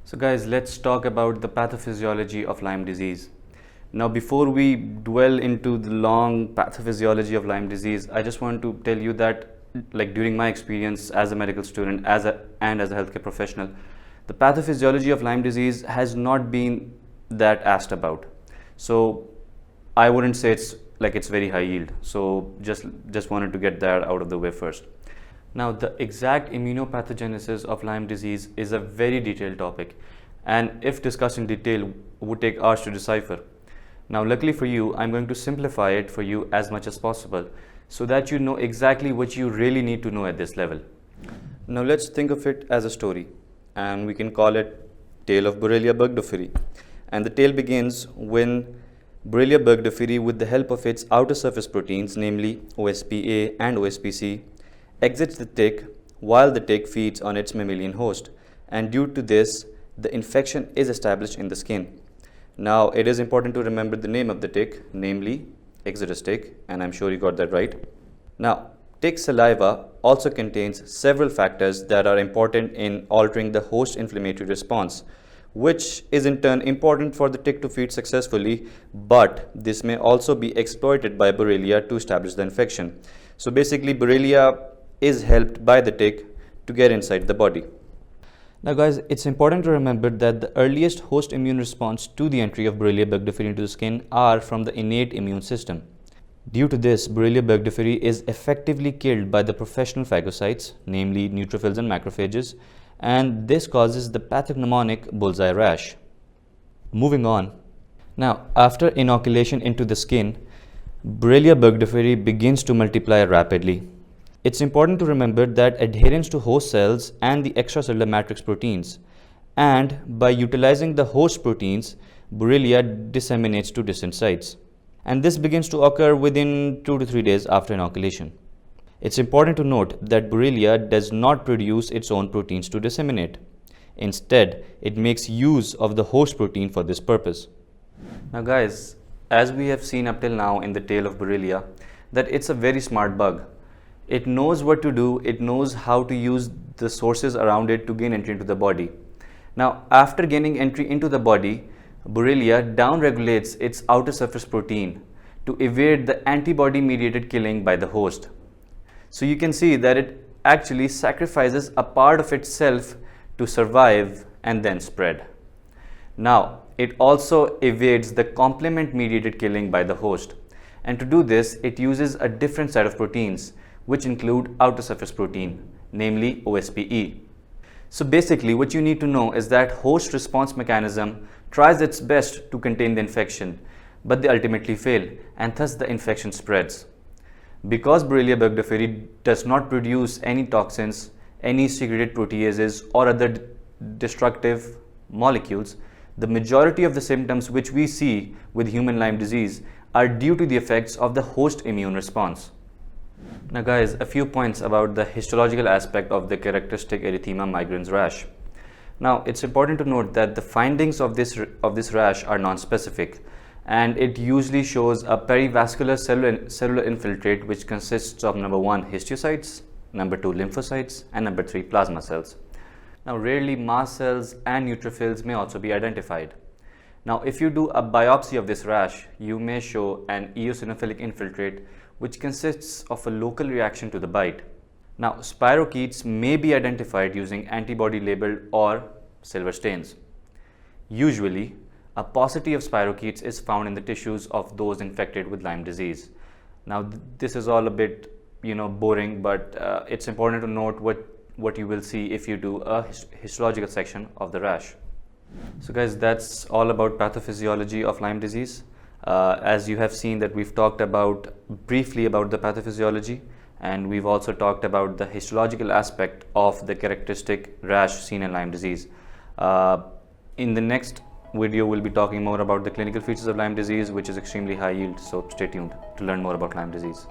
So guys, let's talk about the pathophysiology of Lyme disease. Now before we dwell into the long pathophysiology of Lyme disease, I just want to tell you that during my experience as a medical student and as a healthcare professional, the pathophysiology of Lyme disease has not been that asked about. So I wouldn't say it's very high yield. So just wanted to get that out of the way first. Now, the exact immunopathogenesis of Lyme disease is a very detailed topic, and if discussed in detail, would take hours to decipher. Now, luckily for you, I'm going to simplify it for you as much as possible so that you know exactly what you really need to know at this level. Now, let's think of it as a story, and we can call it Tale of Borrelia Burgdorferi. And the tale begins when Borrelia Burgdorferi, with the help of its outer surface proteins, namely OSPA and OSPC, exits the tick while the tick feeds on its mammalian host, and due to this, the infection is established in the skin. Now, it is important to remember the name of the tick, namely Exodus tick, and I'm sure you got that right. Now, tick saliva also contains several factors that are important in altering the host inflammatory response, which is in turn important for the tick to feed successfully, but this may also be exploited by Borrelia to establish the infection. So basically, Borrelia is helped by the tick to get inside the body. Now guys, it's important to remember that the earliest host immune response to the entry of Borrelia burgdorferi into the skin are from the innate immune system. Due to this, Borrelia burgdorferi is effectively killed by the professional phagocytes, namely neutrophils and macrophages, and this causes the pathognomonic bullseye rash. Moving on. Now, after inoculation into the skin, Borrelia burgdorferi begins to multiply rapidly. It's important to remember that adherence to host cells and the extracellular matrix proteins, and by utilizing the host proteins, Borrelia disseminates to distant sites. And this begins to occur within 2 to 3 days after inoculation. It's important to note that Borrelia does not produce its own proteins to disseminate. Instead, it makes use of the host protein for this purpose. Now guys, as we have seen up till now in the tale of Borrelia, that it's a very smart bug. It knows what to do, it knows how to use the sources around it to gain entry into the body. Now, after gaining entry into the body, Borrelia downregulates its outer surface protein to evade the antibody-mediated killing by the host. So you can see that it actually sacrifices a part of itself to survive and then spread. Now, it also evades the complement-mediated killing by the host. And to do this, it uses a different set of proteins, which include outer surface protein, namely OSPE. So basically, what you need to know is that host response mechanism tries its best to contain the infection, but they ultimately fail, and thus the infection spreads. Because Borrelia burgdorferi does not produce any toxins, any secreted proteases, or other destructive molecules, the majority of the symptoms which we see with human Lyme disease are due to the effects of the host immune response. Now guys, a few points about the histological aspect of the characteristic erythema migrans rash. Now, it's important to note that the findings of this rash are non-specific, and it usually shows a perivascular cellular infiltrate which consists of number 1 histiocytes, number 2 lymphocytes, and number 3 plasma cells. Now, rarely mast cells and neutrophils may also be identified. Now, if you do a biopsy of this rash, you may show an eosinophilic infiltrate which consists of a local reaction to the bite. Now, spirochetes may be identified using antibody-labeled or silver stains. Usually, a paucity of spirochetes is found in the tissues of those infected with Lyme disease. Now, this is all a bit, boring, but it's important to note what you will see if you do a histological section of the rash. So guys, that's all about pathophysiology of Lyme disease. As you have seen that we've talked briefly about the pathophysiology, and we've also talked about the histological aspect of the characteristic rash seen in Lyme disease. In the next video, we'll be talking more about the clinical features of Lyme disease, which is extremely high yield, so stay tuned to learn more about Lyme disease.